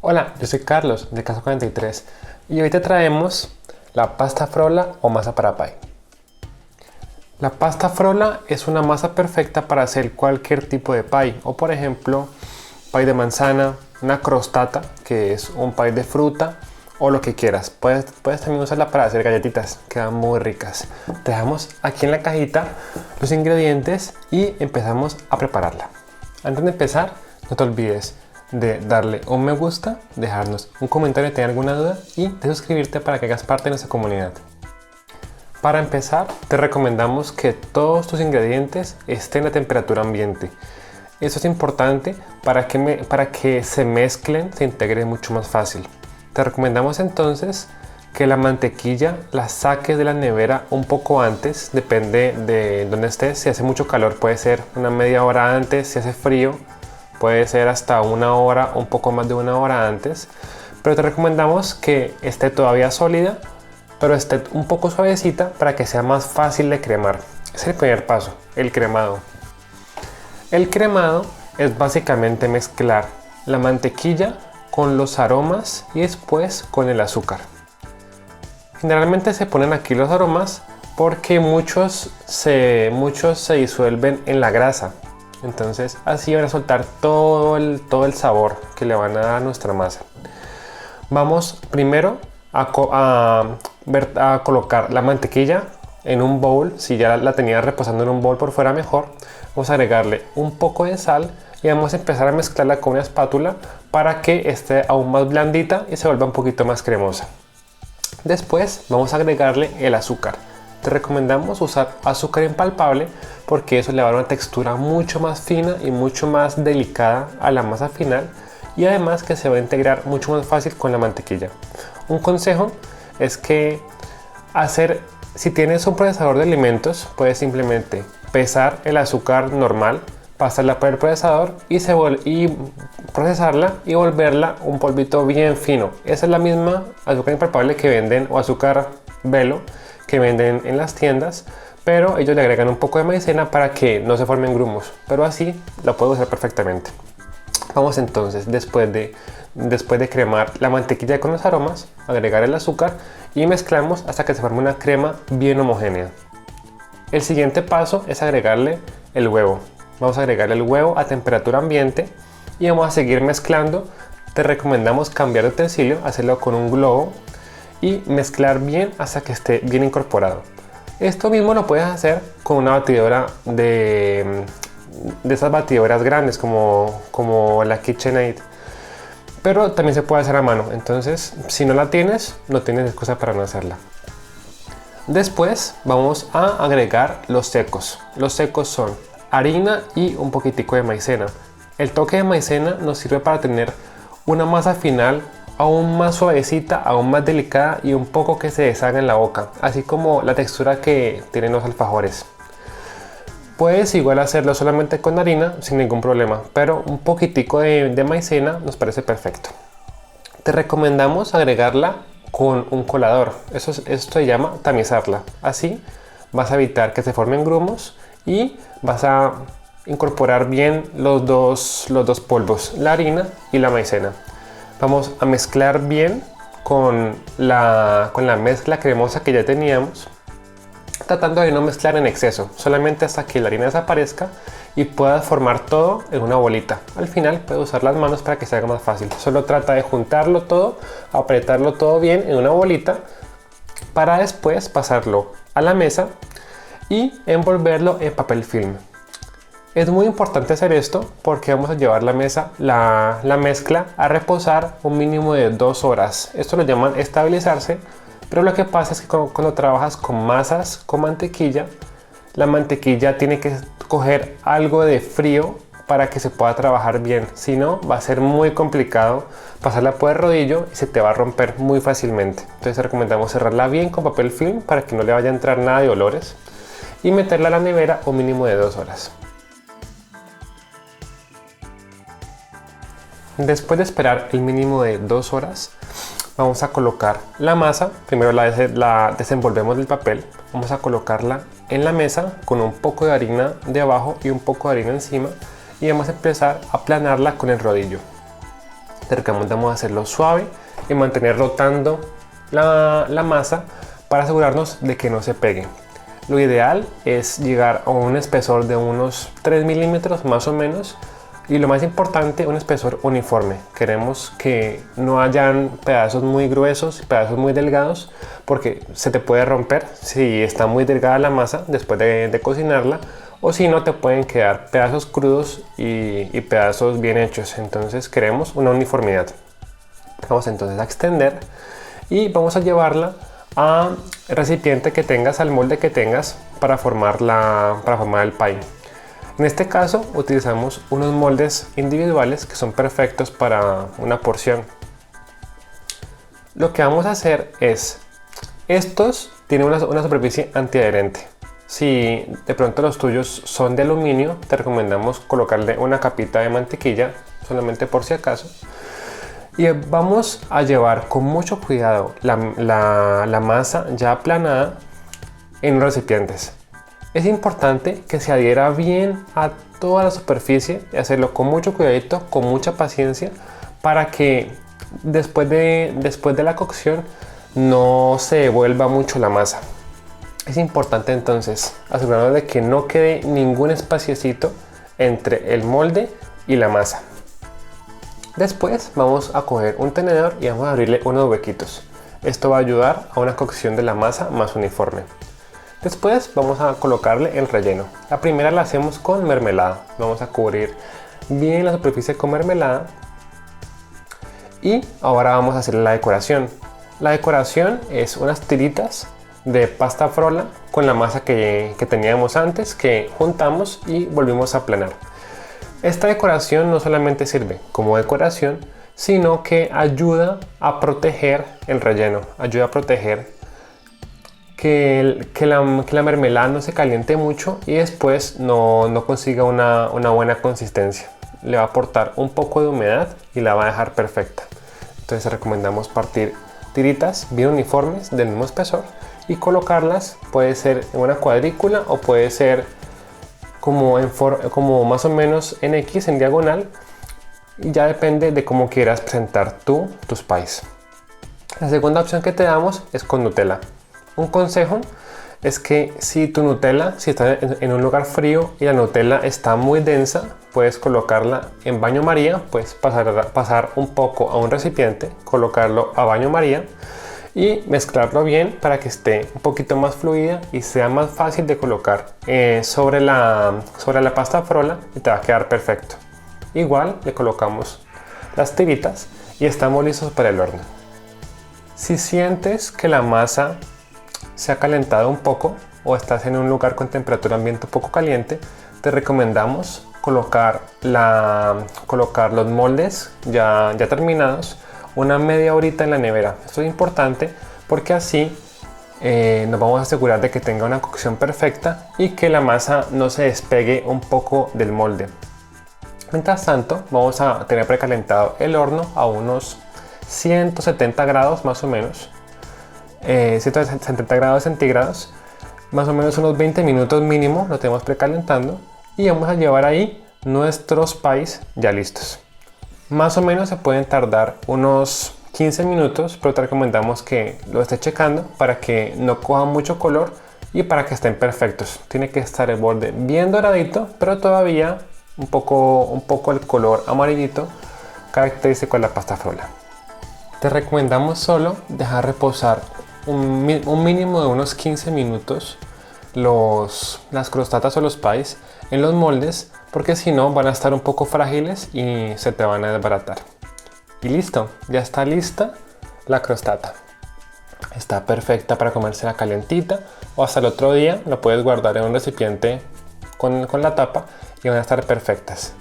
Hola, yo soy Carlos de Casa 43 y hoy te traemos la pasta frolla o masa para pie. La pasta frolla es una masa perfecta para hacer cualquier tipo de pie, o por ejemplo pie de manzana, una crostata que es un pie de fruta o lo que quieras. Puedes también usarla para hacer galletitas, quedan muy ricas. Te dejamos aquí en la cajita los ingredientes y empezamos a prepararla. Antes de empezar, no te olvides de darle un me gusta, dejarnos un comentario si tienes alguna duda y de suscribirte para que hagas parte de nuestra comunidad. Para empezar, te recomendamos que todos tus ingredientes estén a temperatura ambiente. Eso es importante para que se mezclen, se integren mucho más fácil. Te recomendamos entonces que la mantequilla la saques de la nevera un poco antes, depende de dónde estés. Si hace mucho calor puede ser una media hora antes, si hace frío puede ser hasta una hora, un poco más de una hora antes, pero te recomendamos que esté todavía sólida, pero esté un poco suavecita para que sea más fácil de cremar. Es el primer paso, el cremado. El cremado es básicamente mezclar la mantequilla con los aromas y después con el azúcar. Generalmente se ponen aquí los aromas porque muchos se disuelven en la grasa. Entonces así van a soltar todo el sabor que le van a dar a nuestra masa. Vamos primero a colocar la mantequilla en un bowl. Si ya la tenía reposando en un bowl por fuera, mejor. Vamos a agregarle un poco de sal y vamos a empezar a mezclarla con una espátula para que esté aún más blandita y se vuelva un poquito más cremosa. Después vamos a agregarle el azúcar. Te recomendamos usar azúcar impalpable porque eso le va a dar una textura mucho más fina y mucho más delicada a la masa final, y además que se va a integrar mucho más fácil con la mantequilla. Un consejo es que si tienes un procesador de alimentos, puedes simplemente pesar el azúcar normal, pasarla por el procesador y procesarla y volverla un polvito bien fino. Esa es la misma azúcar impalpable que venden, o azúcar velo, que venden en las tiendas, pero ellos le agregan un poco de maicena para que no se formen grumos, pero así la puedo usar perfectamente. Vamos entonces, después de cremar la mantequilla con los aromas, agregar el azúcar y mezclamos hasta que se forme una crema bien homogénea. El siguiente paso es agregarle el huevo. Vamos a agregarle el huevo a temperatura ambiente y vamos a seguir mezclando. Te recomendamos cambiar de utensilio, hacerlo con un globo y mezclar bien hasta que esté bien incorporado. Esto mismo lo puedes hacer con una batidora de esas batidoras grandes como la KitchenAid, pero también se puede hacer a mano. Entonces, si no la tienes, no tienes excusa para no hacerla. Después vamos a agregar los secos. Los secos son harina y un poquitico de maicena. El toque de maicena nos sirve para tener una masa final aún más suavecita, aún más delicada y un poco que se deshaga en la boca, así como la textura que tienen los alfajores. Puedes igual hacerlo solamente con harina sin ningún problema, pero un poquitico de maicena nos parece perfecto. Te recomendamos agregarla con un colador. Esto se llama tamizarla. Así vas a evitar que se formen grumos y vas a incorporar bien los dos polvos, la harina y la maicena. Vamos a mezclar bien con la mezcla cremosa que ya teníamos, tratando de no mezclar en exceso, solamente hasta que la harina desaparezca y puedas formar todo en una bolita. Al final puedes usar las manos para que se haga más fácil. Solo trata de juntarlo todo, apretarlo todo bien en una bolita para después pasarlo a la mesa y envolverlo en papel film. Es muy importante hacer esto porque vamos a llevar la mezcla a reposar un mínimo de 2 horas. Esto lo llaman estabilizarse, pero lo que pasa es que cuando trabajas con masas con mantequilla, la mantequilla tiene que coger algo de frío para que se pueda trabajar bien. Si no, va a ser muy complicado pasarla por el rodillo y se te va a romper muy fácilmente. Entonces recomendamos cerrarla bien con papel film para que no le vaya a entrar nada de olores y meterla a la nevera un mínimo de 2 horas. Después de esperar el mínimo de 2 horas, vamos a colocar la masa. Primero la desenvolvemos del papel. Vamos a colocarla en la mesa con un poco de harina de abajo y un poco de harina encima y vamos a empezar a aplanarla con el rodillo. te recomendamos hacerlo suave y mantener rotando la masa para asegurarnos de que no se pegue. Lo ideal es llegar a un espesor de unos 3 milímetros más o menos, y lo más importante, un espesor uniforme. Queremos que no hayan pedazos muy gruesos y pedazos muy delgados, porque se te puede romper si está muy delgada la masa después de cocinarla, o si no te pueden quedar pedazos crudos y pedazos bien hechos. Entonces queremos una uniformidad. Vamos entonces a extender y vamos a llevarla al recipiente que tengas, al molde que tengas para formar el pie. En este caso utilizamos unos moldes individuales que son perfectos para una porción. Lo que vamos a hacer es, estos tienen una superficie antiadherente. Si de pronto los tuyos son de aluminio, te recomendamos colocarle una capita de mantequilla, solamente por si acaso. Y vamos a llevar con mucho cuidado la masa ya aplanada en los recipientes. Es importante que se adhiera bien a toda la superficie y hacerlo con mucho cuidadito, con mucha paciencia, para que después de la cocción no se devuelva mucho la masa. Es importante entonces asegurarnos de que no quede ningún espaciecito entre el molde y la masa. Después vamos a coger un tenedor y vamos a abrirle unos huequitos. Esto va a ayudar a una cocción de la masa más uniforme. Después vamos a colocarle el relleno. La primera la hacemos con mermelada. Vamos a cubrir bien la superficie con mermelada. Y ahora vamos a hacer la decoración. La decoración es unas tiritas de pasta frolla con la masa que teníamos antes, que juntamos y volvimos a aplanar. Esta decoración no solamente sirve como decoración, sino que ayuda a proteger el relleno, ayuda a proteger que la mermelada no se caliente mucho y después no consiga una buena consistencia. Le va a aportar un poco de humedad y la va a dejar perfecta. Entonces recomendamos partir tiritas bien uniformes del mismo espesor y colocarlas, puede ser en una cuadrícula o puede ser como más o menos en X, en diagonal, y ya depende de cómo quieras presentar tus pies. La segunda opción que te damos es con Nutella. Un consejo es que si estás en un lugar frío y la Nutella está muy densa, puedes colocarla en baño María, puedes pasar un poco a un recipiente, colocarlo a baño María y mezclarlo bien para que esté un poquito más fluida y sea más fácil de colocar sobre la pasta frolla, y te va a quedar perfecto. Igual le colocamos las tiritas y estamos listos para el horno. Si sientes que la masa se ha calentado un poco o estás en un lugar con temperatura ambiente un poco caliente, te recomendamos colocar los moldes ya terminados una media horita en la nevera. Esto es importante porque así nos vamos a asegurar de que tenga una cocción perfecta y que la masa no se despegue un poco del molde. Mientras tanto, vamos a tener precalentado el horno a unos 170 grados más o menos, 170 grados centígrados, más o menos unos 20 minutos mínimo lo tenemos precalentando, y vamos a llevar ahí nuestros pies ya listos. Más o menos se pueden tardar unos 15 minutos, pero te recomendamos que lo estés checando para que no coja mucho color y para que estén perfectos. Tiene que estar el borde bien doradito, pero todavía un poco el color amarillito característico de la pasta frolla. Te recomendamos solo dejar reposar un mínimo de unos 15 minutos las crostatas o los pies en los moldes, porque si no van a estar un poco frágiles y se te van a desbaratar. Y listo, ya está lista la crostata. Está perfecta para comérsela calientita, o hasta el otro día lo puedes guardar en un recipiente con la tapa y van a estar perfectas.